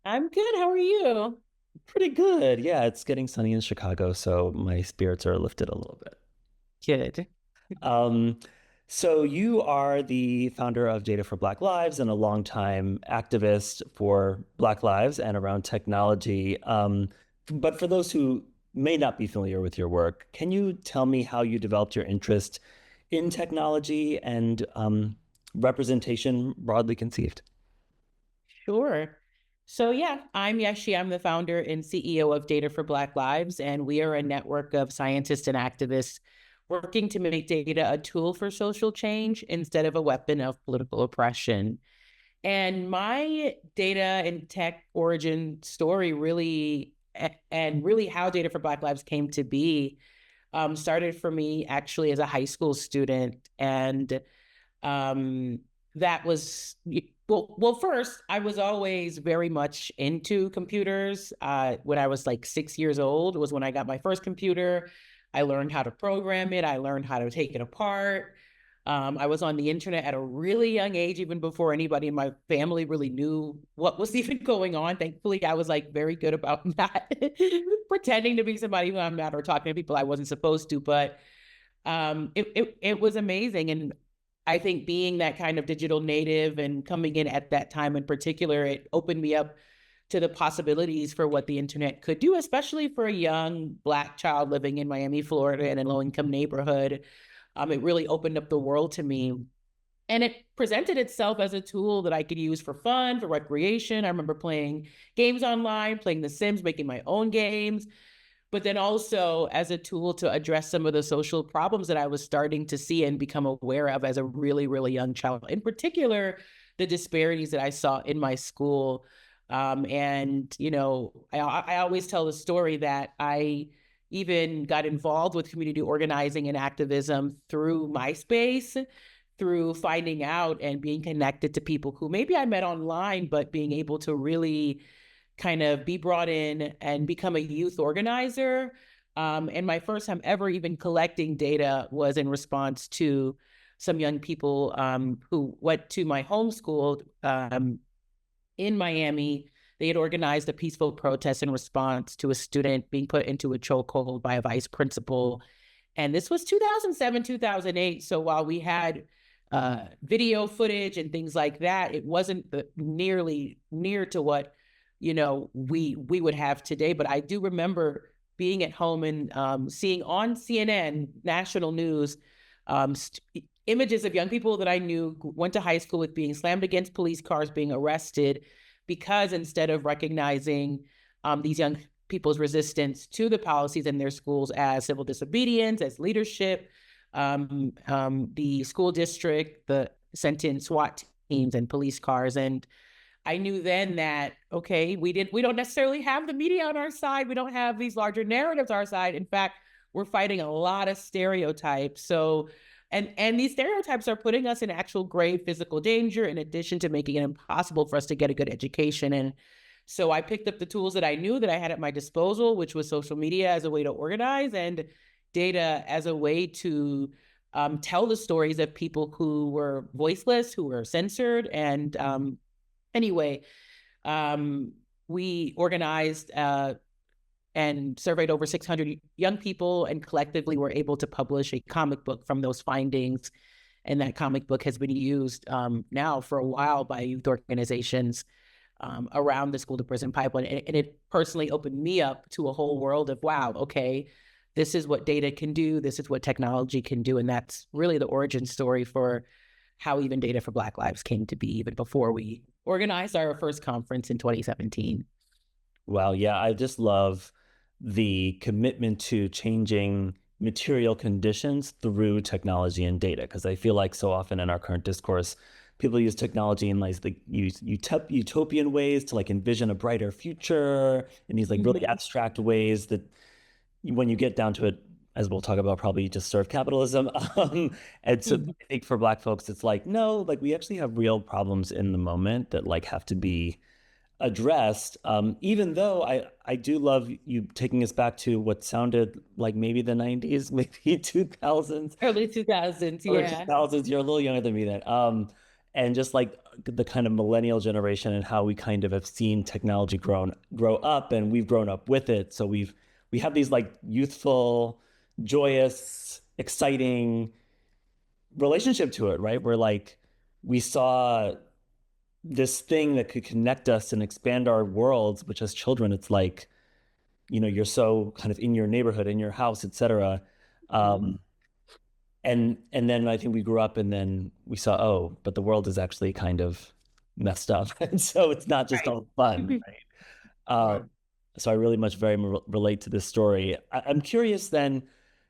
I'm good. How are you? Pretty good. Yeah, it's getting sunny in Chicago, so my spirits are lifted a little bit. Good. Um, so you are the founder of Data for Black Lives and a longtime activist for Black lives and around technology. But for those who may not be familiar with your work, can you tell me how you developed your interest in technology and representation broadly conceived? Sure. So yeah, I'm Yeshi. I'm the founder and CEO of Data for Black Lives, and we are a network of scientists and activists working to make data a tool for social change instead of a weapon of political oppression. And my data and tech origin story really, and really how Data for Black Lives came to be, started for me actually as a high school student. And um, that was well. First, I was always very much into computers. When I was like 6 years old, was when I got my first computer. I learned how to program it. I learned how to take it apart. I was on the internet at a really young age, even before anybody in my family really knew what was even going on. Thankfully, I was like very good about not pretending to be somebody who I'm not or talking to people I wasn't supposed to. But it was amazing. And I think being that kind of digital native and coming in at that time in particular, it opened me up to the possibilities for what the internet could do, especially for a young Black child living in Miami, Florida, in a low income neighborhood. It really opened up the world to me. And it presented itself as a tool that I could use for fun, for recreation. I remember playing games online, playing The Sims, making my own games, but then also as a tool to address some of the social problems that I was starting to see and become aware of as a really, really young child. In particular, the disparities that I saw in my school. I always tell the story that I even got involved with community organizing and activism through MySpace, through finding out and being connected to people who maybe I met online, but being able to really kind of be brought in and become a youth organizer. And my first time ever even collecting data was in response to some young people who went to my homeschool in Miami. They had organized a peaceful protest in response to a student being put into a chokehold by a vice principal. And this was 2007, 2008. So while we had video footage and things like that, it wasn't nearly near to what we would have today. But I do remember being at home and seeing on CNN national news images of young people that I knew went to high school with being slammed against police cars, being arrested because instead of recognizing these young people's resistance to the policies in their schools as civil disobedience, as leadership, the school district, the sent in SWAT teams and police cars. And I knew then that, okay, we don't necessarily have the media on our side. We don't have these larger narratives on our side. In fact, we're fighting a lot of stereotypes. So, and these stereotypes are putting us in actual grave physical danger, in addition to making it impossible for us to get a good education. And so I picked up the tools that I knew that I had at my disposal, which was social media as a way to organize and data as a way to tell the stories of people who were voiceless, who were censored. And anyway, we organized and surveyed over 600 young people and collectively were able to publish a comic book from those findings. And that comic book has been used now for a while by youth organizations around the school to prison pipeline. And it personally opened me up to a whole world of, wow, okay, this is what data can do. This is what technology can do. And that's really the origin story for how even Data for Black Lives came to be, even before we organized our first conference in 2017. Wow, yeah, I just love the commitment to changing material conditions through technology and data, because I feel like so often in our current discourse, people use technology in like the utopian ways to like envision a brighter future in these like really Mm-hmm. abstract ways that when you get down to it, as we'll talk about, probably just serve capitalism. And so Mm-hmm. I think for Black folks, it's like, no, like we actually have real problems in the moment that like have to be addressed. Even though I do love you taking us back to what sounded like maybe the 90s, maybe 2000s, Early 2000s, early yeah. 2000s. You're a little younger than me then. and just like the kind of millennial generation and how we kind of have seen technology grow up, and we've grown up with it. So we have these like youthful, joyous, exciting relationship to it, right? Where like we saw this thing that could connect us and expand our worlds, which as children, it's like, you're so kind of in your neighborhood, in your house, etc. Mhm. And then I think we grew up and then we saw, oh, but the world is actually kind of messed up. And so it's not just Right. all fun, right? Uh, Right. so I really much very relate to this story. I'm curious then,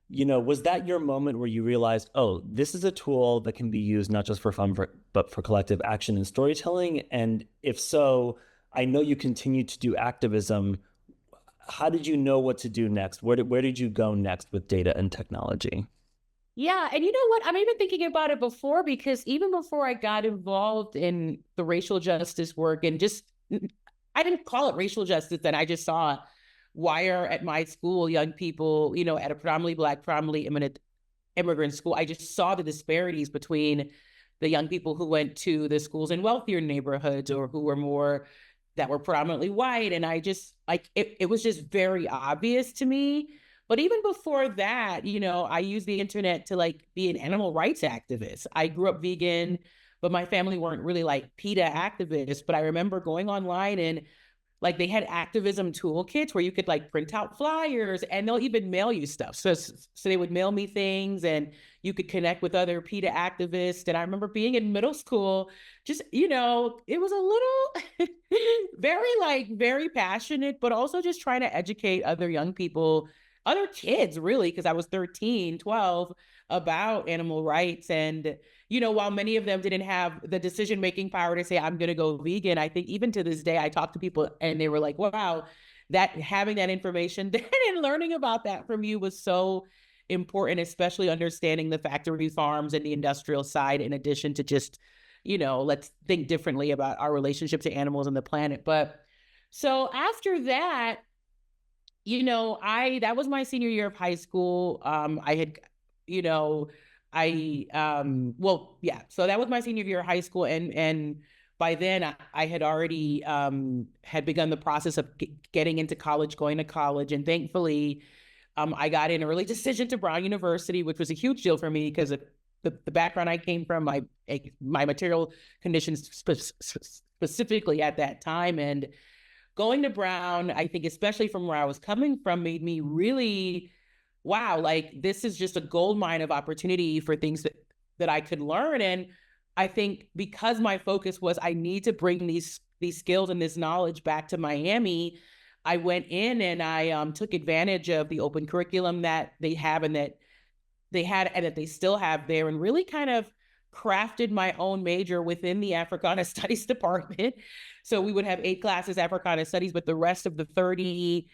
was that your moment where you realized, oh, this is a tool that can be used not just for fun, but for collective action and storytelling? And if so, I know you continue to do activism. How did you know what to do next? Where did you go next with data and technology? Yeah, and you know what? I'm even thinking about it before because even before I got involved in the racial justice work and just I didn't call it racial justice then. I just saw wire at my school, young people, at a predominantly Black, predominantly immigrant school. I just saw the disparities between the young people who went to the schools in wealthier neighborhoods or who were more that were predominantly white. And I just like it was just very obvious to me. But even before that, I used the internet to like be an animal rights activist. I grew up vegan, but my family weren't really like PETA activists. But I remember going online and like they had activism toolkits where you could like print out flyers and they'll even mail you stuff. So they would mail me things and you could connect with other PETA activists. And I remember being in middle school, just, it was a little very passionate, but also just trying to educate other young people, other kids really, because I was 13, 12, about animal rights. And while many of them didn't have the decision-making power to say, I'm going to go vegan, I think even to this day, I talk to people and they were like, wow, that having that information then and learning about that from you was so important, especially understanding the factory farms and the industrial side, in addition to just, let's think differently about our relationship to animals and the planet. But so after that, that was my senior year of high school. I had, you know, well, yeah, so that was my senior year of high school. And by then I had already, had begun the process of getting into college, going to college. And thankfully, I got an early decision to Brown University, which was a huge deal for me because of the background I came from, my material conditions specifically at that time. And going to Brown, I think, especially from where I was coming from, made me really, wow, like this is just a gold mine of opportunity for things that I could learn. And I think because my focus was I need to bring these skills and this knowledge back to Miami, I went in and I took advantage of the open curriculum that they have and that they had and that they still have there, and really kind of crafted my own major within the Africana Studies department. So we would have 8 classes Africana Studies, but the rest of the 30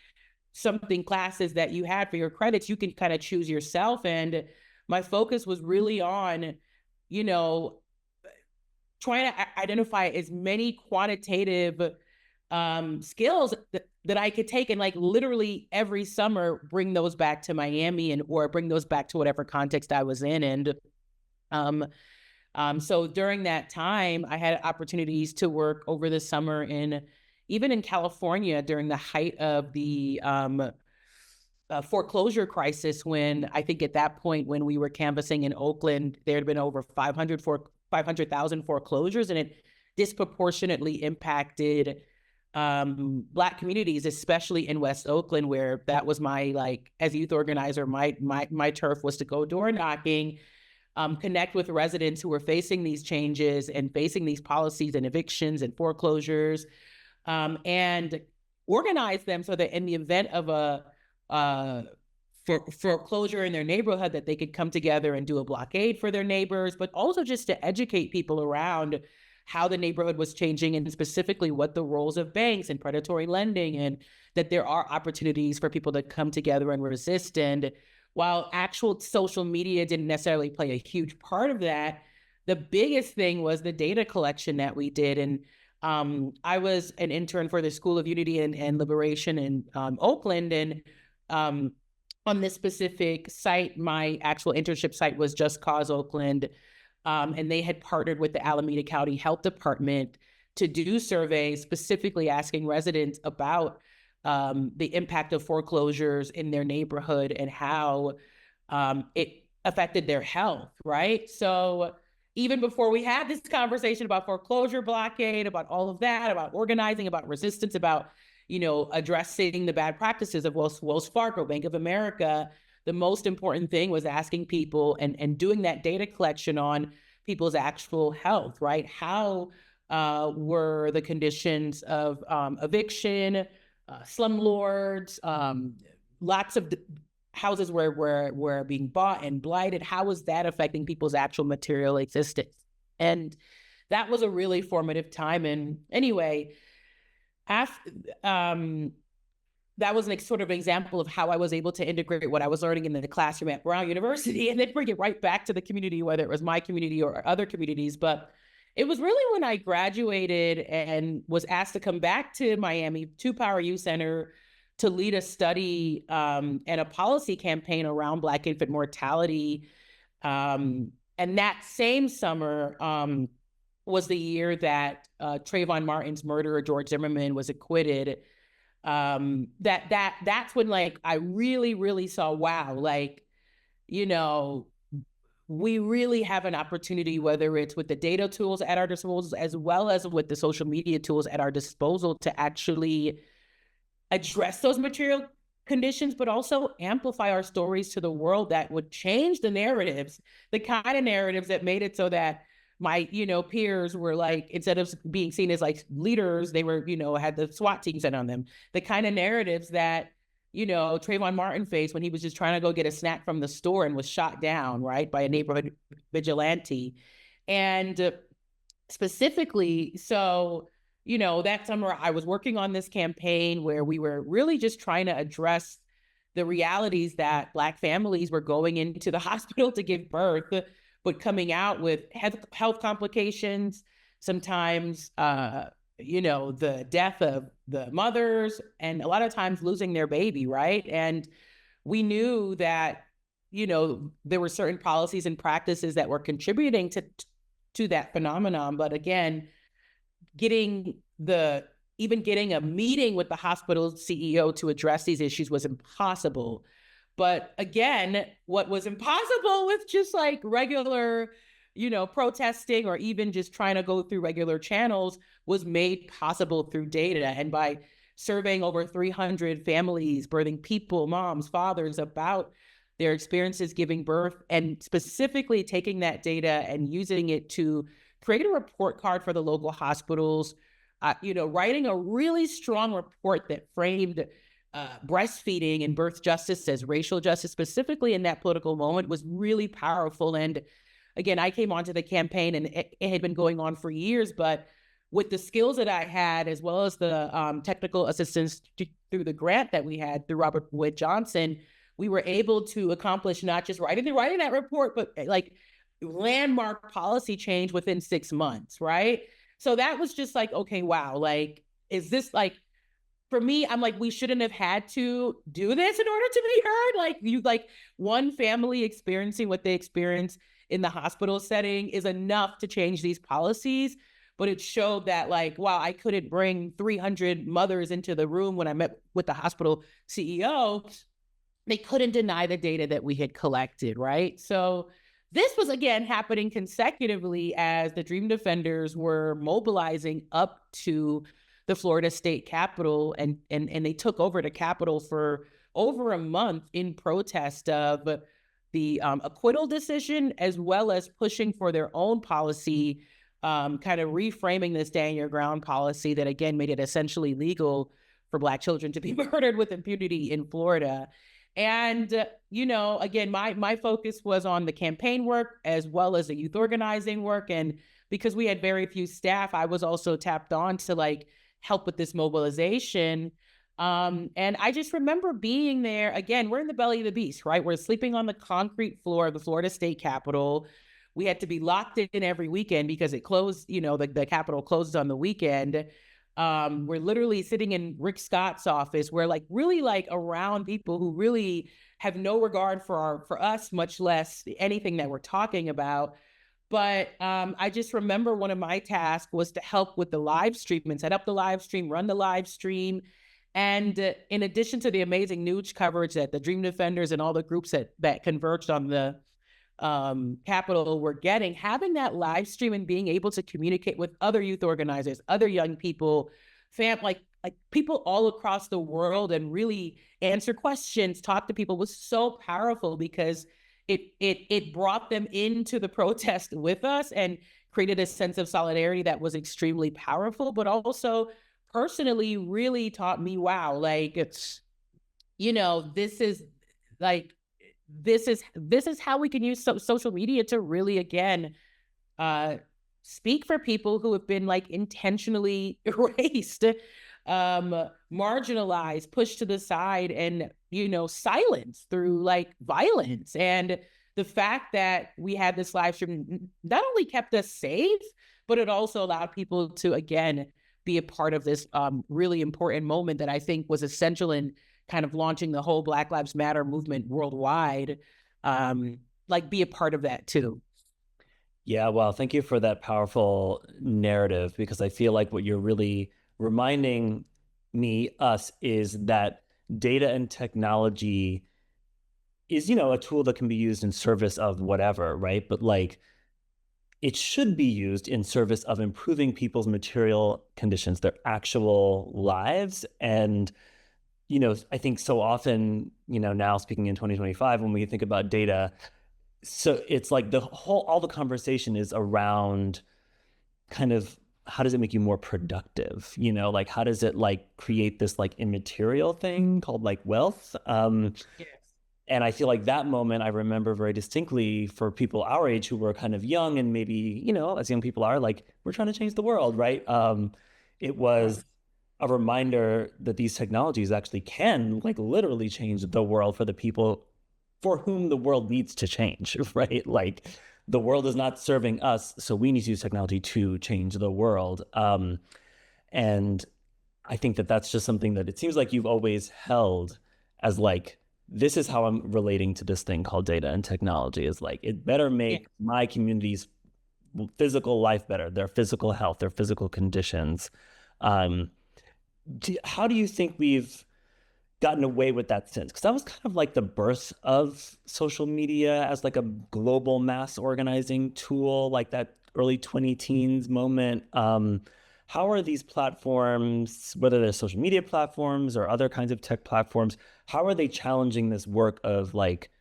something classes that you had for your credits, you can kind of choose yourself. And my focus was really on, you know, trying to identify as many quantitative skills that I could take and like literally every summer bring those back to Miami and or bring those back to whatever context I was in. And so during that time, I had opportunities to work over the summer even in California during the height of the foreclosure crisis, when I think at that point when we were canvassing in Oakland, there had been over 500,000 foreclosures, and it disproportionately impacted Black communities, especially in West Oakland, where that was my, like, as a youth organizer, my turf was to go door knocking, connect with residents who were facing these changes and facing these policies and evictions and foreclosures, and organize them so that in the event of a foreclosure in their neighborhood, that they could come together and do a blockade for their neighbors, but also just to educate people around how the neighborhood was changing and specifically what the roles of banks and predatory lending, and that there are opportunities for people to come together and resist. And while actual social media didn't necessarily play a huge part of that, the biggest thing was the data collection that we did. And I was an intern for the School of Unity and Liberation in Oakland. And on this specific site, my actual internship site was Just Cause Oakland. and they had partnered with the Alameda County Health Department to do surveys specifically asking residents about the impact of foreclosures in their neighborhood and how it affected their health, right? So even before we had this conversation about foreclosure blockade, about all of that, about organizing, about resistance, about, addressing the bad practices of Wells Fargo, Bank of America, the most important thing was asking people and doing that data collection on people's actual health, right? How were the conditions of eviction, slumlords, lots of houses were being bought and blighted. How was that affecting people's actual material existence? And that was a really formative time. And anyway, after, that was an sort of example of how I was able to integrate what I was learning in the classroom at Brown University and then bring it right back to the community, whether it was my community or other communities. But it was really when I graduated and was asked to come back to Miami, to Power Youth Center, to lead a study and a policy campaign around Black infant mortality. And that same summer was the year that Trayvon Martin's murderer, George Zimmerman, was acquitted. That's when I really, really saw, wow, we really have an opportunity, whether it's with the data tools at our disposal, as well as with the social media tools at our disposal, to actually address those material conditions, but also amplify our stories to the world that would change the narratives, the kind of narratives that made it so that my, peers were instead of being seen as leaders, they were, had the SWAT team sent on them. The kind of narratives that, Trayvon Martin faced when he was just trying to go get a snack from the store and was shot down, right, by a neighborhood vigilante. And specifically, so, that summer I was working on this campaign where we were really just trying to address the realities that Black families were going into the hospital to give birth, but coming out with health complications, sometimes, the death of the mothers, and a lot of times losing their baby, right? And we knew that, there were certain policies and practices that were contributing to that phenomenon. But again, getting a meeting with the hospital CEO to address these issues was impossible. But again, what was impossible with just regular, protesting or even just trying to go through regular channels was made possible through data. And by surveying over 300 families, birthing people, moms, fathers, about their experiences giving birth, and specifically taking that data and using it to create a report card for the local hospitals, writing a really strong report that framed breastfeeding and birth justice as racial justice, specifically in that political moment, was really powerful. And again, I came onto the campaign and it had been going on for years, but with the skills that I had, as well as the technical assistance through the grant that we had through Robert Wood Johnson, we were able to accomplish not just writing that report, but landmark policy change within 6 months, right? So that was just okay, wow, is this for me, I'm we shouldn't have had to do this in order to be heard. One family experiencing what they experience in the hospital setting is enough to change these policies. But it showed that wow, I couldn't bring 300 mothers into the room when I met with the hospital CEO. They couldn't deny the data that we had collected, right? So this was, again, happening consecutively as the Dream Defenders were mobilizing up to the Florida state capitol, and they took over the capitol for over a month in protest of the acquittal decision, as well as pushing for their own policy, kind of reframing the stand your ground policy that, again, made it essentially legal for Black children to be murdered with impunity in Florida. And, again, my focus was on the campaign work as well as the youth organizing work. And because we had very few staff, I was also tapped on to help with this mobilization. And I just remember being there. Again, we're in the belly of the beast, right? We're sleeping on the concrete floor of the Florida State Capitol. We had to be locked in every weekend because it closed, the Capitol closes on the weekend. We're literally sitting in Rick Scott's office. We're really around people who really have no regard for us, much less anything that we're talking about. But I just remember one of my tasks was to help with the live stream and set up the live stream, run the live stream. And in addition to the amazing news coverage that the Dream Defenders and all the groups that converged on the Capitol were getting, having that live stream and being able to communicate with other youth organizers, other young people, like people all across the world, and really answer questions, talk to people, was so powerful because it brought them into the protest with us and created a sense of solidarity that was extremely powerful, but also personally really taught me, wow, like it's, this is like this is how we can use social media to really, again, speak for people who have been like intentionally erased, marginalized, pushed to the side, and silenced through like violence. And the fact that we had this live stream not only kept us safe, but it also allowed people to, again, be a part of this really important moment that I think was essential in kind of launching the whole Black Lives Matter movement worldwide. Like, be a part of that too. Yeah, well, thank you for that powerful narrative, because I feel like what you're really reminding us, is that data and technology is, a tool that can be used in service of whatever, right? But like, it should be used in service of improving people's material conditions, their actual lives. And, I think so often, now speaking in 2025, when we think about data, so it's like all the conversation is around kind of, how does it make you more productive? Like, how does it like create this like immaterial thing called like wealth? Yes. And I feel like that moment I remember very distinctly for people our age who were kind of young, and maybe, as young people are, like, we're trying to change the world, right? It Right. was a reminder that these technologies actually can like literally change the world for the people for whom the world needs to change, right? Like, the world is not serving us, so we need to use technology to change the world. And I think that that's just something that it seems like you've always held as like, this is how I'm relating to this thing called data and technology, is like, it better Yeah. make my community's physical life better, their physical health, their physical conditions. Um, how do you think we've gotten away with that since? Because that was kind of like the birth of social media as like a global mass organizing tool, like that early 20 teens moment. How are these platforms, whether they're social media platforms or other kinds of tech platforms, how are they challenging this work of like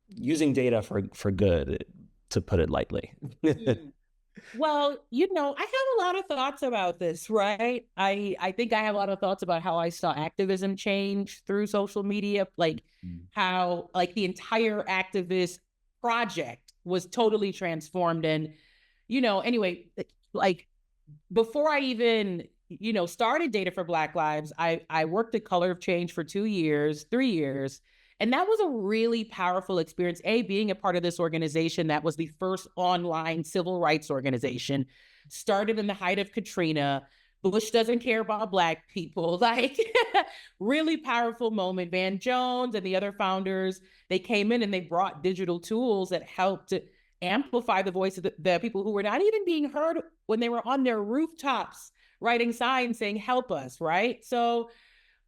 using data for good, to put it lightly? Mm. Well, I have a lot of thoughts about this, right? I think I have a lot of thoughts about how I saw activism change through social media, like how like the entire activist project was totally transformed. And, anyway, like before I even, started Data for Black Lives, I worked at Color of Change for 2 years, 3 years. And that was a really powerful experience. Being a part of this organization that was the first online civil rights organization, started in the height of Katrina. Bush doesn't care about Black people. Like, really powerful moment. Van Jones and the other founders, they came in and they brought digital tools that helped amplify the voice of the people who were not even being heard when they were on their rooftops writing signs saying, help us, right? So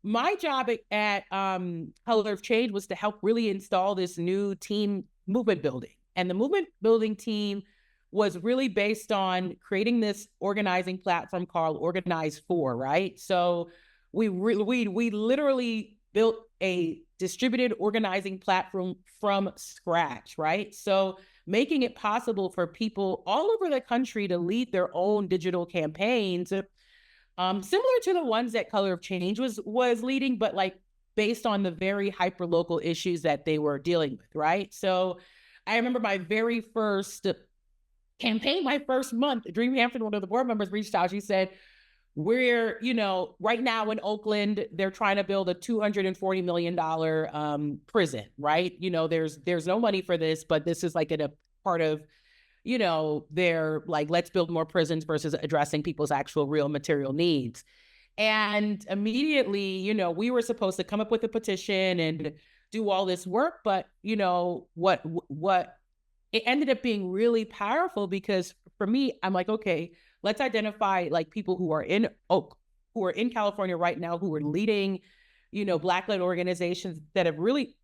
my job at Color of Change was to help really install this new team, movement building. And the movement building team was really based on creating this organizing platform called Organize For, right? So we literally built a distributed organizing platform from scratch, right? So making it possible for people all over the country to lead their own digital campaigns, similar to the ones that Color of Change was leading, but like based on the very hyper local issues that they were dealing with, right? So I remember my very first campaign, my first month, Dream Hampton, one of the board members reached out. She said, we're, right now in Oakland, they're trying to build a $240 million prison, right? There's no money for this, but this is like a part of, they're like, let's build more prisons versus addressing people's actual real material needs. And immediately, we were supposed to come up with a petition and do all this work, but what it ended up being really powerful because for me, I'm like, okay, let's identify like people who are in California right now, who are leading, Black-led organizations that are really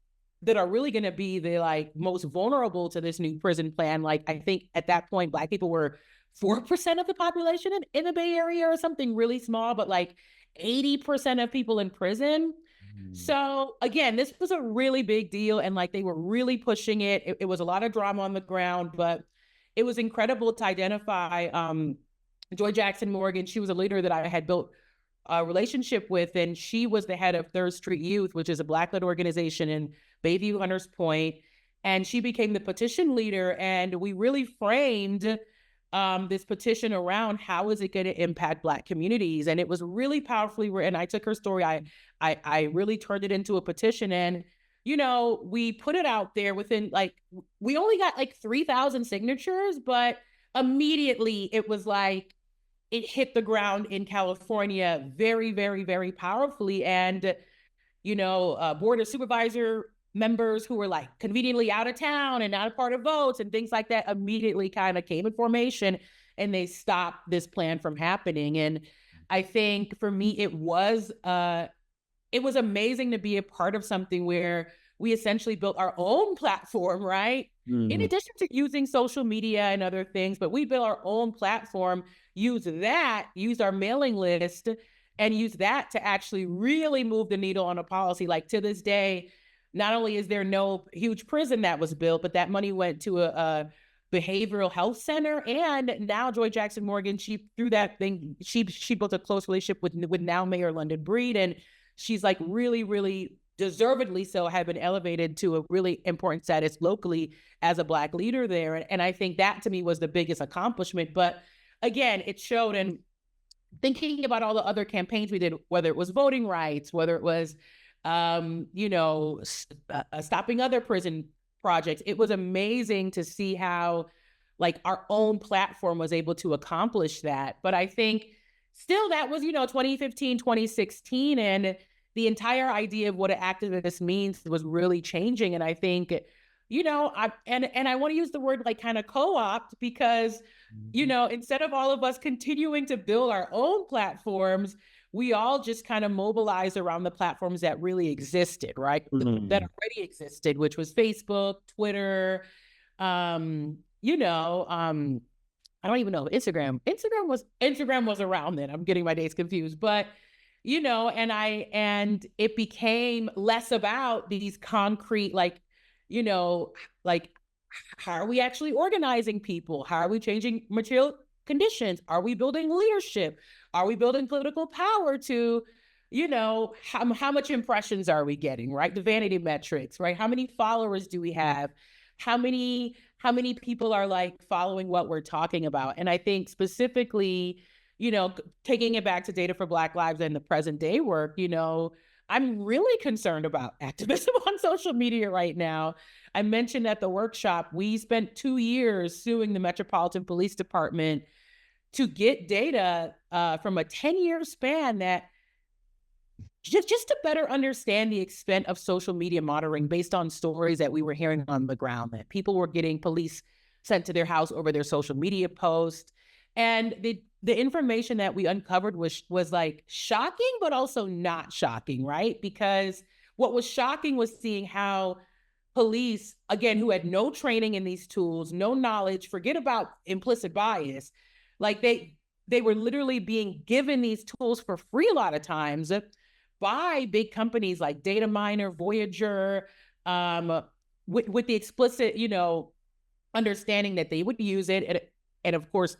going to be the like most vulnerable to this new prison plan. Like I think at that point, Black people were 4% of the population in the Bay Area or something really small, but like 80% of people in prison. So again, this was a really big deal, and like they were really pushing it. It was a lot of drama on the ground, but it was incredible to identify Joy Jackson Morgan. She was a leader that I had built a relationship with, and she was the head of Third Street Youth, which is a Black-led organization in Bayview, Hunters Point. And she became the petition leader, and we really framed this petition around how is it going to impact Black communities. And it was really powerfully written. I took her story, I really turned it into a petition, and we put it out there within like, we only got like 3,000 signatures, but immediately it was like, it hit the ground in California very, very, very powerfully. And, board of supervisor members who were like conveniently out of town and not a part of votes and things like that immediately kind of came in formation, and they stopped this plan from happening. And I think for me, it was amazing to be a part of something where we essentially built our own platform, right? In addition to using social media and other things, but we built our own platform, used our mailing list, and used that to actually really move the needle on a policy. Like to this day, not only is there no huge prison that was built, but that money went to a behavioral health center. And now Joy Jackson Morgan, through that thing, she built a close relationship with now Mayor London Breed, and she's like really, really deservedly so have been elevated to a really important status locally as a Black leader there. And I think that to me was the biggest accomplishment. But again, it showed, and thinking about all the other campaigns we did, whether it was voting rights, whether it was, stopping other prison projects, it was amazing to see how like our own platform was able to accomplish that. But I think still that was, 2015, 2016, and the entire idea of what an activist means was really changing. And I think, I want to use the word like kind of co-opt, because, instead of all of us continuing to build our own platforms, we all just kind of mobilized around the platforms that really existed, right? That already existed, which was Facebook, Twitter, I don't even know, Instagram. Instagram was around then. I'm getting my days confused, but and it became less about these concrete, like, like how are we actually organizing people? How are we changing material conditions? Are we building leadership? Are we building political power to, how much impressions are we getting, right? The vanity metrics, right? How many followers do we have? How many people are like following what we're talking about? And I think specifically, taking it back to Data for Black Lives and the present day work, I'm really concerned about activism on social media right now. I mentioned at the workshop, we spent 2 years suing the Metropolitan Police Department to get data from a 10-year span that just to better understand the extent of social media monitoring based on stories that we were hearing on the ground, that people were getting police sent to their house over their social media posts. And the information that we uncovered was like shocking, but also not shocking, right? Because what was shocking was seeing how police, again, who had no training in these tools, no knowledge, forget about implicit bias, like they were literally being given these tools for free a lot of times by big companies like Data Miner, Voyager, with the explicit, understanding that they would use it. And of course,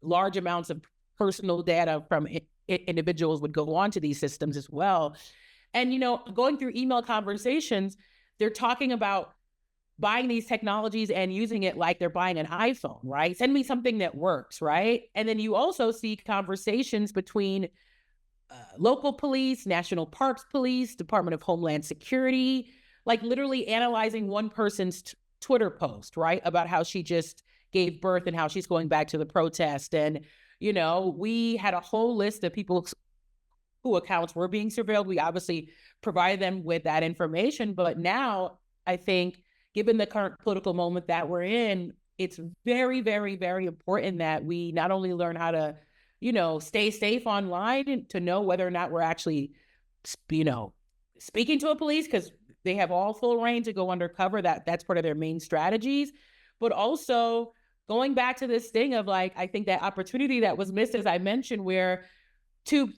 large amounts of personal data from individuals would go onto these systems as well. And, going through email conversations, they're talking about buying these technologies and using it like they're buying an iPhone, right? Send me something that works, right? And then you also see conversations between local police, National Parks Police, Department of Homeland Security, like literally analyzing one person's Twitter post, right? About how she just gave birth and how she's going back to the protest. And, we had a whole list of people who accounts were being surveilled. We obviously provided them with that information. But now I think given the current political moment that we're in, it's very, very, very important that we not only learn how to, stay safe online and to know whether or not we're actually, speaking to a police, because they have all full reign to go undercover. That's part of their main strategies. But also going back to this thing of like, I think that opportunity that was missed, as I mentioned, where to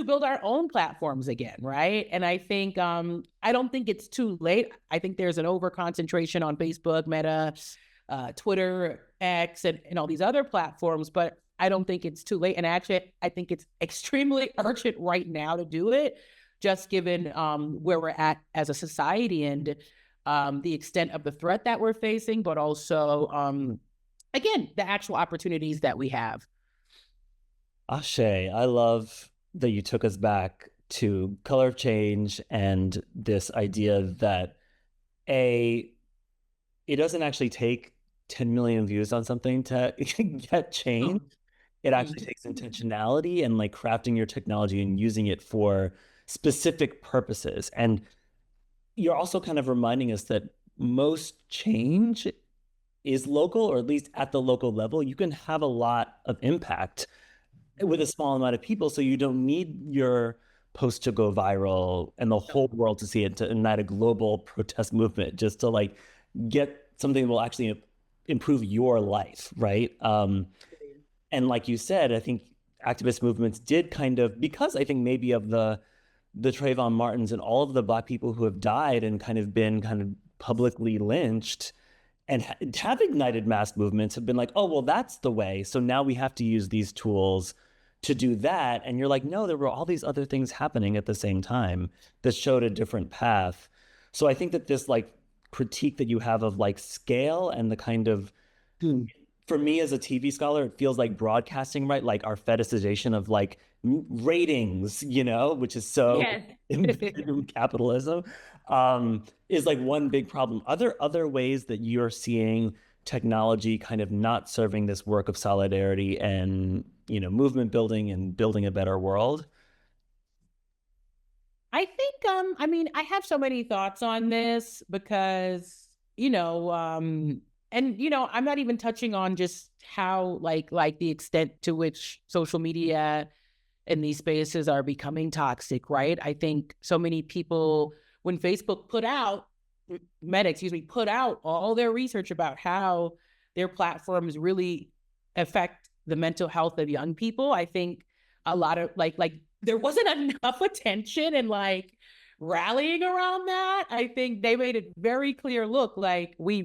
build our own platforms again, right? And I think I don't think it's too late. I think there's an over concentration on Facebook, Meta, Twitter, X, and all these other platforms, but I don't think it's too late. And actually, I think it's extremely urgent right now to do it, just given where we're at as a society and the extent of the threat that we're facing, but also, again, the actual opportunities that we have. Ashe, I love that you took us back to color of change and this idea that A, it doesn't actually take 10 million views on something to get change. It actually takes intentionality and like crafting your technology and using it for specific purposes. And you're also kind of reminding us that most change is local, or at least at the local level. You can have a lot of impact with a small amount of people. So you don't need your post to go viral and the whole world to see it to ignite a global protest movement just to like get something that will actually improve your life, right? And like you said, I think activist movements did kind of, because I think maybe of the Trayvon Martins and all of the Black people who have died and kind of been kind of publicly lynched and have ignited mass movements, have been like, oh, well, that's the way. So now we have to use these tools to do that. And you're like, no, there were all these other things happening at the same time that showed a different path. So I think that this like critique that you have of like scale and the kind of, for me as a TV scholar, it feels like broadcasting, right? Like our fetishization of like ratings, which is so embedded in capitalism, is like one big problem. Other ways that you're seeing technology kind of not serving this work of solidarity and, movement building and building a better world? I think, I mean, I have so many thoughts on this because, I'm not even touching on just how like the extent to which social media and these spaces are becoming toxic, right? I think so many people, when Facebook Meta, put out all their research about how their platforms really affect the mental health of young people, I think a lot of like there wasn't enough attention and like rallying around that. I think they made it very clear. Look, like we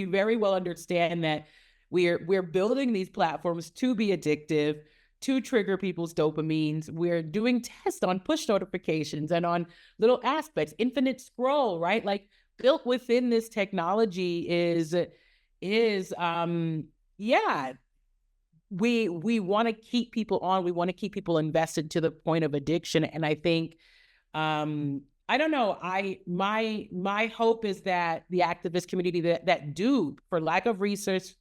very well understand that we're building these platforms to be addictive, to trigger people's dopamines. We're doing tests on push notifications and on little aspects, infinite scroll, right? Like built within this technology is yeah, we want to keep people on, we want to keep people invested to the point of addiction. And I think I don't know, my hope is that the activist community that do, for lack of resources,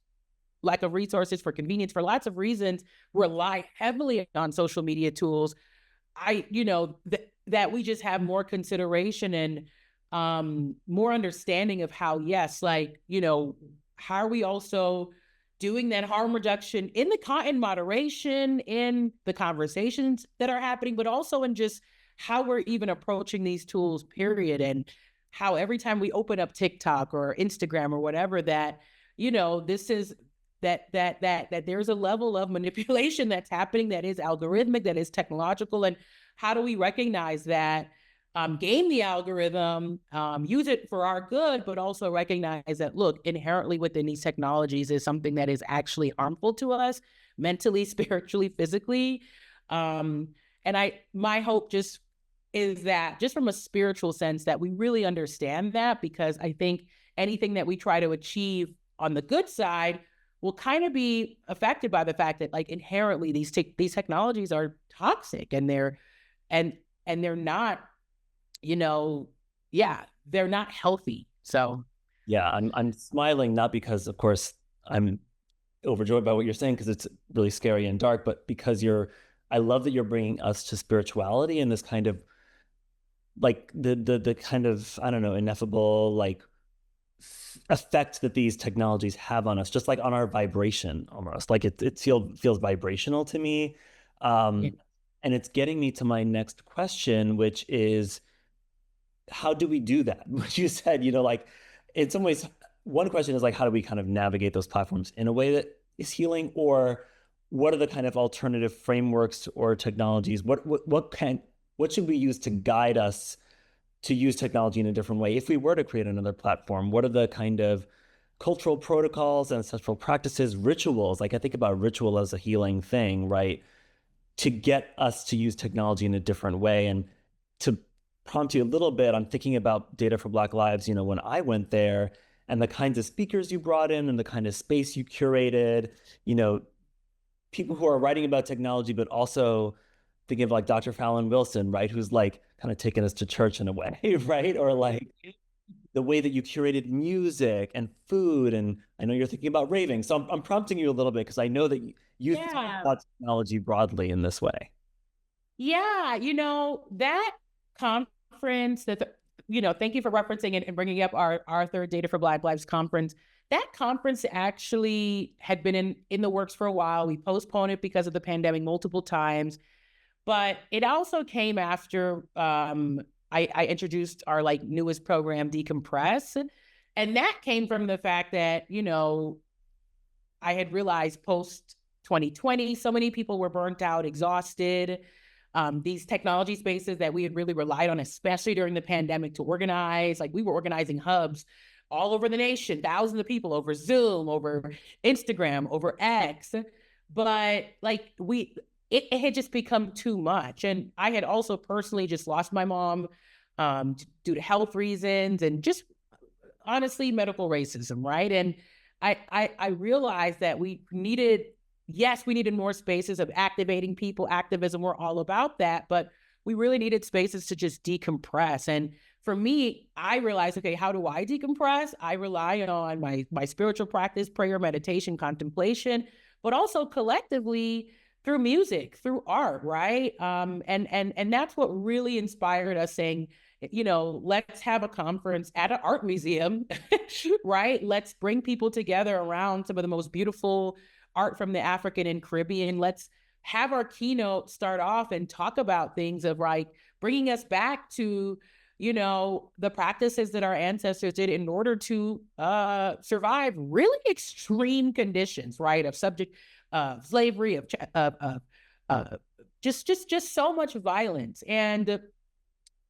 for convenience, for lots of reasons, rely heavily on social media tools. That we just have more consideration and more understanding of how, yes, like, how are we also doing that harm reduction in moderation, in the conversations that are happening, but also in just how we're even approaching these tools, period. And how every time we open up TikTok or Instagram or whatever, that, this is that there's a level of manipulation that's happening that is algorithmic, that is technological. And how do we recognize that, game the algorithm, use it for our good, but also recognize that, look, inherently within these technologies is something that is actually harmful to us mentally, spiritually, physically. And my hope just is that, just from a spiritual sense, that we really understand that, because I think anything that we try to achieve on the good side will kind of be affected by the fact that, like, inherently these technologies are toxic, and they're not, they're not healthy. So Yeah, I'm smiling not because, of course, I'm overjoyed by what you're saying because it's really scary and dark, but because I love that you're bringing us to spirituality and this kind of like the kind of, I don't know, ineffable like effect that these technologies have on us, just like on our vibration almost. Like it feels vibrational to me. Yeah. Um, and it's getting me to my next question, which is, how do we do that? What you said, like in some ways, one question is like, how do we kind of navigate those platforms in a way that is healing? Or what are the kind of alternative frameworks or technologies? What should we use to guide us to use technology in a different way? If we were to create another platform, what are the kind of cultural protocols, ancestral practices, rituals? Like I think about ritual as a healing thing, right? To get us to use technology in a different way. And to prompt you a little bit, I'm thinking about Data for Black Lives, when I went there, and the kinds of speakers you brought in and the kind of space you curated, you know, people who are writing about technology, but also thinking of like Dr. Fallon Wilson, right? Who's like kind of taken us to church in a way, right? Or like the way that you curated music and food. And I know you're thinking about raving. So I'm prompting you a little bit because I know that you think Yeah. about technology broadly in this way. Yeah. That conference thank you for referencing it and bringing up our third Data for Black Lives conference. That conference actually had been in the works for a while. We postponed it because of the pandemic multiple times, but it also came after I introduced our like newest program, Decompress. And that came from the fact that, I had realized post 2020, so many people were burnt out, exhausted. These technology spaces that we had really relied on, especially during the pandemic, to organize, like we were organizing hubs all over the nation, thousands of people over Zoom, over Instagram, over X. But like it had just become too much. And I had also personally just lost my mom due to health reasons and just honestly medical racism, right? And I realized that we needed more spaces of activating people, activism. We're all about that, but we really needed spaces to just decompress. And for me, I realized, okay, how do I decompress? I rely on my spiritual practice, prayer, meditation, contemplation, but also collectively through music, through art, right? And that's what really inspired us, saying, let's have a conference at an art museum, right? Let's bring people together around some of the most beautiful art from the African and Caribbean. Let's have our keynote start off and talk about things of like bringing us back to, the practices that our ancestors did in order to survive really extreme conditions, right? Of subject slavery, just so much violence. And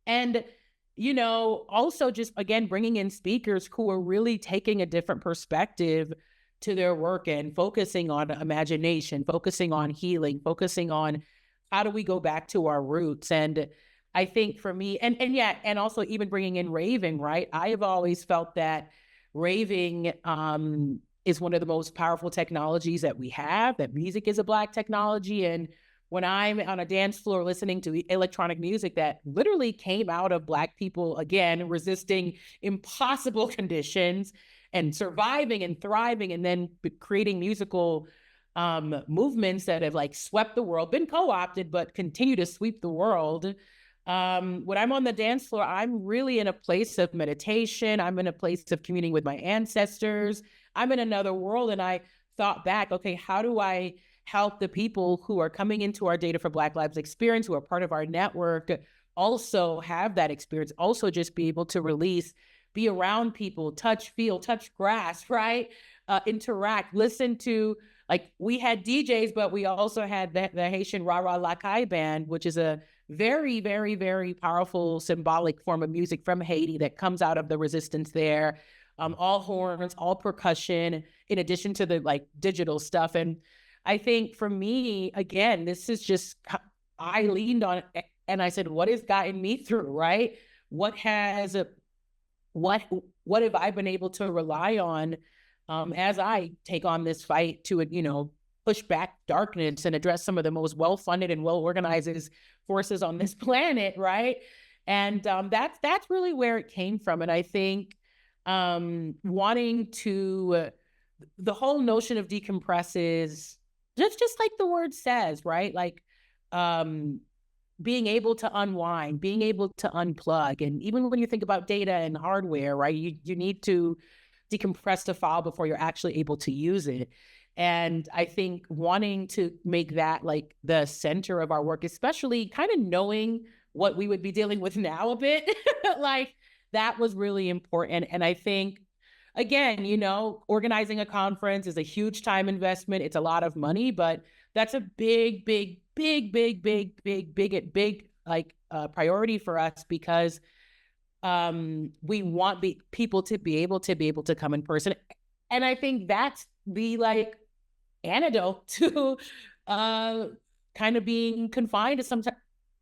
also just again bringing in speakers who are really taking a different perspective to their work and focusing on imagination, focusing on healing, focusing on how do we go back to our roots. And I think for me, and also even bringing in raving, right? I have always felt that raving is one of the most powerful technologies that we have, that music is a Black technology. And when I'm on a dance floor listening to electronic music that literally came out of Black people, again, resisting impossible conditions and surviving and thriving, and then creating musical movements that have like swept the world, been co-opted, but continue to sweep the world. When I'm on the dance floor, I'm really in a place of meditation. I'm in a place of communing with my ancestors. I'm in another world. And I thought back, okay, how do I help the people who are coming into our Data for Black Lives experience, who are part of our network, also have that experience, also just be able to release, be around people, touch, feel, touch grass, right? Interact, listen to, like we had DJs, but we also had the Haitian Rara Lakai band, which is a very, very, very powerful symbolic form of music from Haiti that comes out of the resistance there. All horns, all percussion, in addition to the like digital stuff. And I think for me, again, this is just, I leaned on it and I said, what has gotten me through, right? What have I been able to rely on as I take on this fight to, push back darkness and address some of the most well-funded and well-organized forces on this planet, right? And that's really where it came from. And I think wanting to, the whole notion of decompress is just like the word says, right? Like being able to unwind, being able to unplug. And even when you think about data and hardware, right, you need to decompress the file before you're actually able to use it. And I think wanting to make that like the center of our work, especially kind of knowing what we would be dealing with now a bit, like that was really important. And I think, again, organizing a conference is a huge time investment. It's a lot of money, but that's a big, big, big, big, big, big, big, big, like priority for us, because we want people to be able to come in person. And I think that's the like antidote to kind of being confined to sometimes,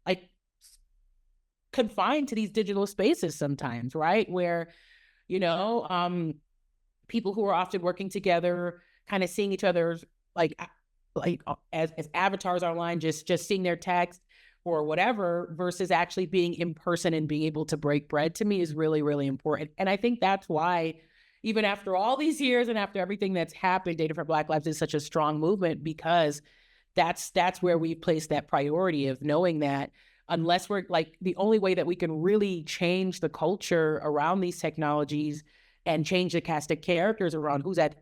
like confined to these digital spaces sometimes, right? Where, people who are often working together, kind of seeing each other's like as avatars online, just seeing their text or whatever, versus actually being in person and being able to break bread, to me is really, really important. And I think that's why, even after all these years and after everything that's happened, Data for Black Lives is such a strong movement, because that's where we place that priority of knowing that unless we're like, the only way that we can really change the culture around these technologies and change the cast of characters around who's at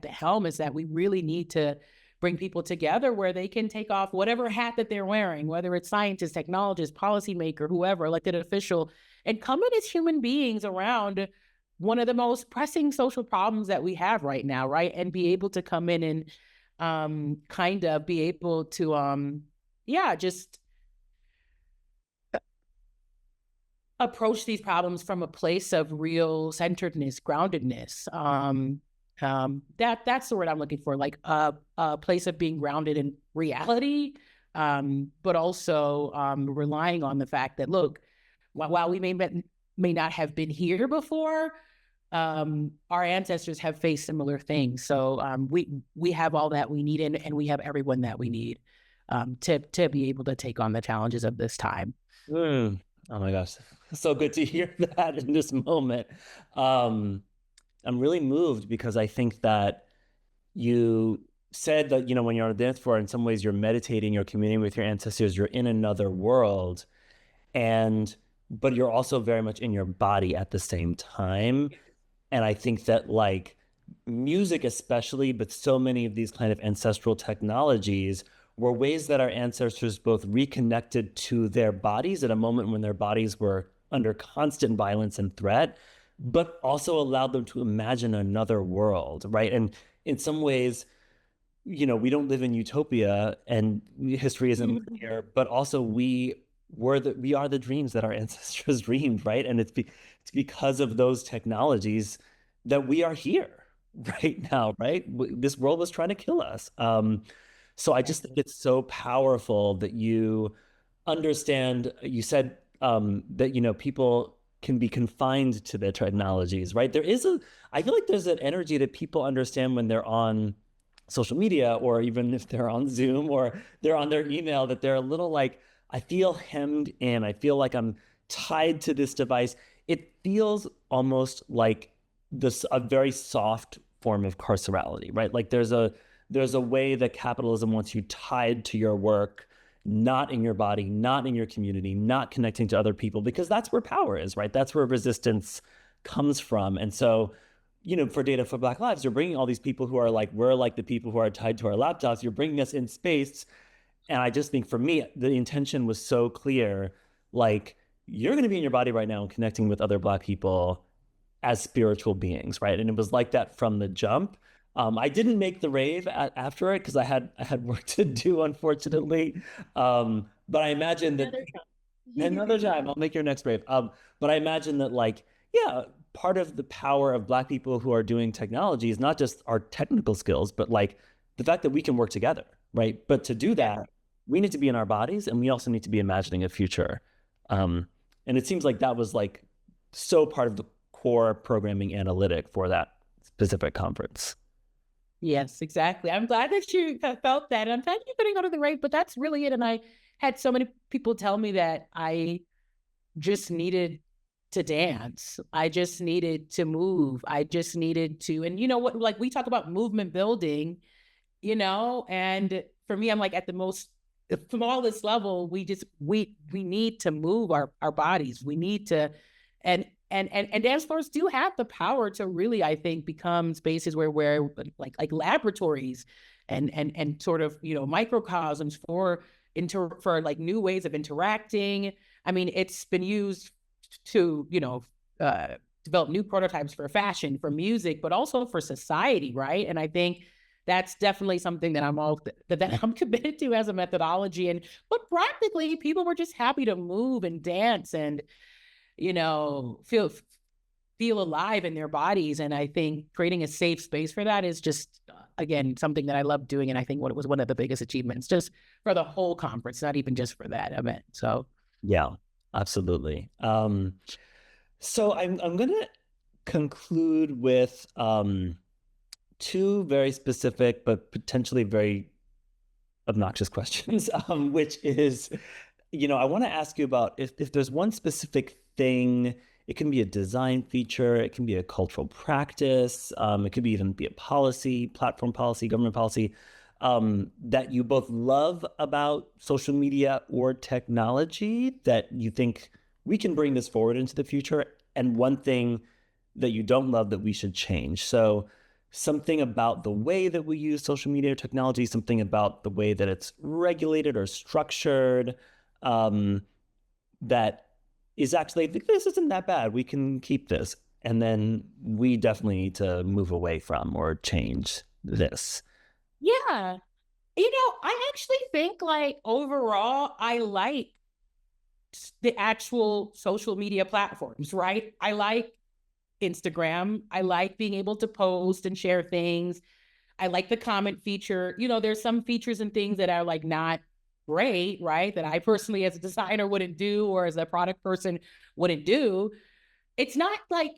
the helm, is that we really need to bring people together where they can take off whatever hat that they're wearing, whether it's scientist, technologist, policymaker, whoever, elected official, and come in as human beings around one of the most pressing social problems that we have right now, right? And be able to come in and kind of be able to, just approach these problems from a place of real centeredness, groundedness. That's the word I'm looking for, like a place of being grounded in reality, but also relying on the fact that, look, while we may not have been here before, our ancestors have faced similar things. So we have all that we need, and we have everyone that we need to be able to take on the challenges of this time. Oh my gosh, so good to hear that in this moment. I'm really moved because I think that you said that, when you're on the dance floor, in some ways you're meditating, you're communing with your ancestors, you're in another world, but you're also very much in your body at the same time. And I think that like music especially, but so many of these kind of ancestral technologies were ways that our ancestors both reconnected to their bodies at a moment when their bodies were under constant violence and threat, but also allowed them to imagine another world, right? And in some ways, we don't live in utopia and history isn't linear, but also we are the dreams that our ancestors dreamed, right? And it's because of those technologies that we are here right now, right? This world was trying to kill us. So I just think it's so powerful that you understand. You said that people can be confined to their technologies, right? I feel like there's an energy that people understand when they're on social media, or even if they're on Zoom or they're on their email, that they're a little like, I feel hemmed in. I feel like I'm tied to this device. It feels almost like a very soft form of carcerality, right? Like there's a way that capitalism wants you tied to your work, not in your body, not in your community, not connecting to other people, because that's where power is, right? That's where resistance comes from. And so, for Data for Black Lives, you're bringing all these people who are like, we're like the people who are tied to our laptops. You're bringing us in space. And I just think for me, the intention was so clear. Like, you're going to be in your body right now and connecting with other Black people as spiritual beings, right? And it was like that from the jump. I didn't make the rave after it because I had work to do, unfortunately. But I imagine that another time I'll make your next rave. But I imagine that, like, yeah, part of the power of Black people who are doing technology is not just our technical skills, but like the fact that we can work together, right? But to do that, we need to be in our bodies, and we also need to be imagining a future. And it seems like that was like so part of the core programming analytic for that specific conference. Yes, exactly. I'm glad that you felt that. And I'm glad you couldn't go to the rave, but that's really it. And I had so many people tell me that I just needed to dance. I just needed to move. I just needed to, and you know what, like we talk about movement building, and for me, I'm like at the most smallest level, we need to move our bodies. We need to, and And dance floors do have the power to really, I think, become spaces where like laboratories and sort of, microcosms for like new ways of interacting. I mean, it's been used to, develop new prototypes for fashion, for music, but also for society, right? And I think that's definitely something that I'm committed to as a methodology. But practically, people were just happy to move and dance and, feel alive in their bodies. And I think creating a safe space for that is just, again, something that I love doing. And I think what was one of the biggest achievements just for the whole conference, not even just for that event. So Yeah, absolutely. So I'm gonna conclude with two very specific but potentially very obnoxious questions, which is, I want to ask you about if there's one specific thing. It can be a design feature, it can be a cultural practice, it could even be a policy, platform policy, government policy, that you both love about social media or technology that you think we can bring this forward into the future, and one thing that you don't love that we should change. So something about the way that we use social media or technology, something about the way that it's regulated or structured, that is actually, this isn't that bad, we can keep this. And then we definitely need to move away from or change this. yeah, I actually think like overall, I like the actual social media platforms, right? I like Instagram. I like being able to post and share things. I like the comment feature. There's some features and things that are like not great, right? That I personally as a designer wouldn't do or as a product person wouldn't do. It's not like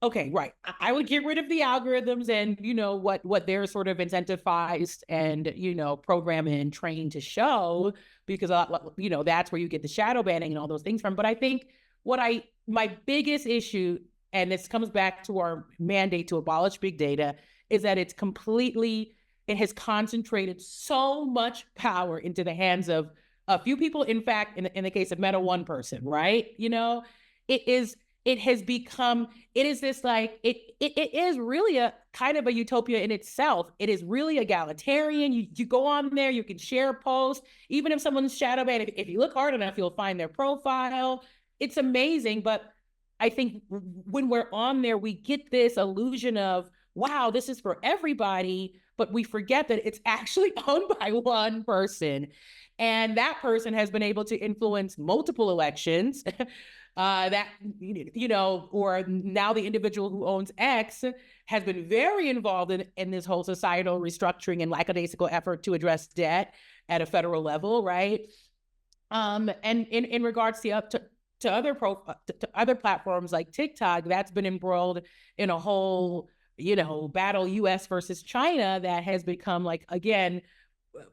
okay, right. I would get rid of the algorithms and what they're sort of incentivized and program and trained to show, because that's where you get the shadow banning and all those things from. But I think my biggest issue, and this comes back to our mandate to abolish big data, is that it has concentrated so much power into the hands of a few people. In fact, in the case of Meta, one person, right? It has become, it is this like, it is really a kind of a utopia in itself. It is really egalitarian. You go on there, you can share posts, even if someone's shadow banned, if you look hard enough, you'll find their profile. It's amazing. But I think when we're on there, we get this illusion of, wow, this is for everybody, but we forget that it's actually owned by one person. And that person has been able to influence multiple elections. Or now the individual who owns X has been very involved in this whole societal restructuring and lackadaisical effort to address debt at a federal level, right? And in regards to other platforms like TikTok, that's been embroiled in a whole battle US versus China that has become like, again,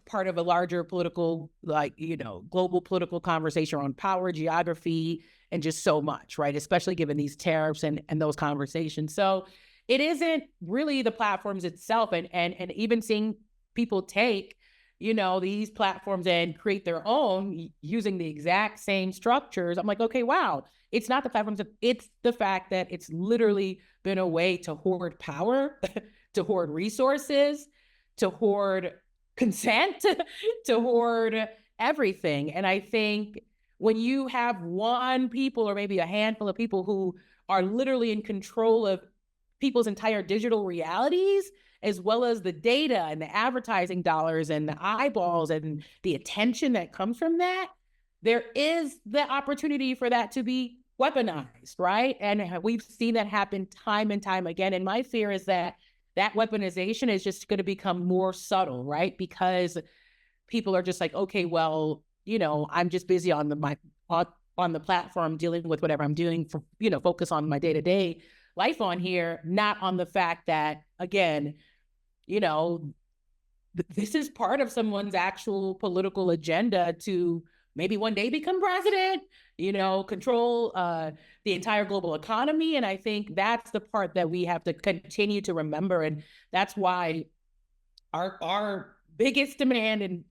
part of a larger political, global political conversation on power, geography, and just so much, right? Especially given these tariffs and those conversations. So it isn't really the platforms itself, and even seeing people take, these platforms and create their own using the exact same structures. I'm like, okay, wow. It's not the platforms, it's the fact that it's literally been a way to hoard power, to hoard resources, to hoard consent, to hoard everything. And I think when you have one people or maybe a handful of people who are literally in control of people's entire digital realities, as well as the data and the advertising dollars and the eyeballs and the attention that comes from that, there is the opportunity for that to be weaponized, right? And we've seen that happen time and time again. And my fear is that weaponization is just going to become more subtle, right? Because people are just like, okay, well, I'm just busy on the platform dealing with whatever I'm doing for, focus on my day-to-day life on here, not on the fact that, again, this is part of someone's actual political agenda to maybe one day become president, control the entire global economy. And I think that's the part that we have to continue to remember. And that's why our biggest demand and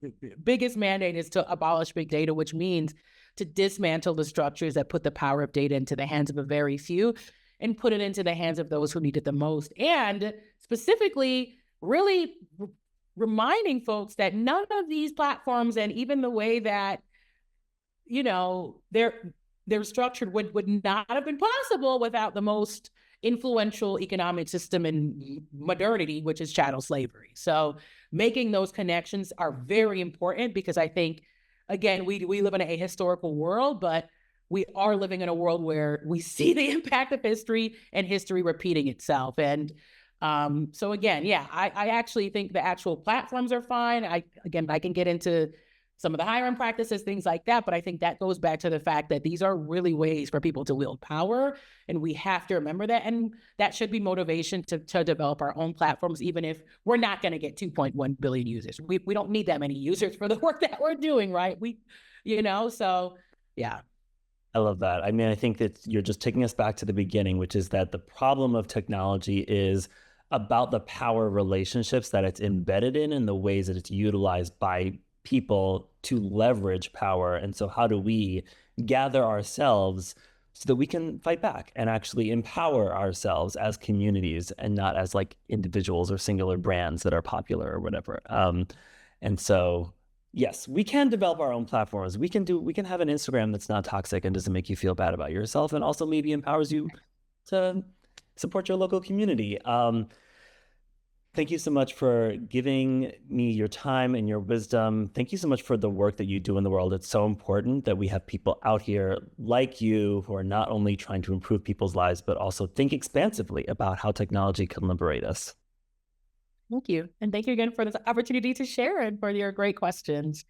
biggest mandate is to abolish big data, which means to dismantle the structures that put the power of data into the hands of a very few and put it into the hands of those who need it the most. And specifically, really reminding folks that none of these platforms and even the way that, you know, they're structured would not have been possible without the most influential economic system in modernity, which is chattel slavery. So making those connections are very important because I think, again, we live in a historical world, but we are living in a world where we see the impact of history and history repeating itself. And so again, yeah, I actually think the actual platforms are fine. I can get into some of the hiring practices, things like that. But I think that goes back to the fact that these are really ways for people to wield power. And we have to remember that. And that should be motivation to develop our own platforms, even if we're not going to get 2.1 billion users. We don't need that many users for the work that we're doing, right? So yeah. I love that. I mean, I think that you're just taking us back to the beginning, which is that the problem of technology is about the power relationships that it's embedded in and the ways that it's utilized by people to leverage power. And so how do we gather ourselves so that we can fight back and actually empower ourselves as communities and not as like individuals or singular brands that are popular or whatever. And so, yes, we can develop our own platforms. We can have an Instagram that's not toxic and doesn't make you feel bad about yourself and also maybe empowers you to support your local community. Thank you so much for giving me your time and your wisdom. Thank you so much for the work that you do in the world. It's so important that we have people out here like you who are not only trying to improve people's lives, but also think expansively about how technology can liberate us. Thank you. And thank you again for this opportunity to share and for your great questions.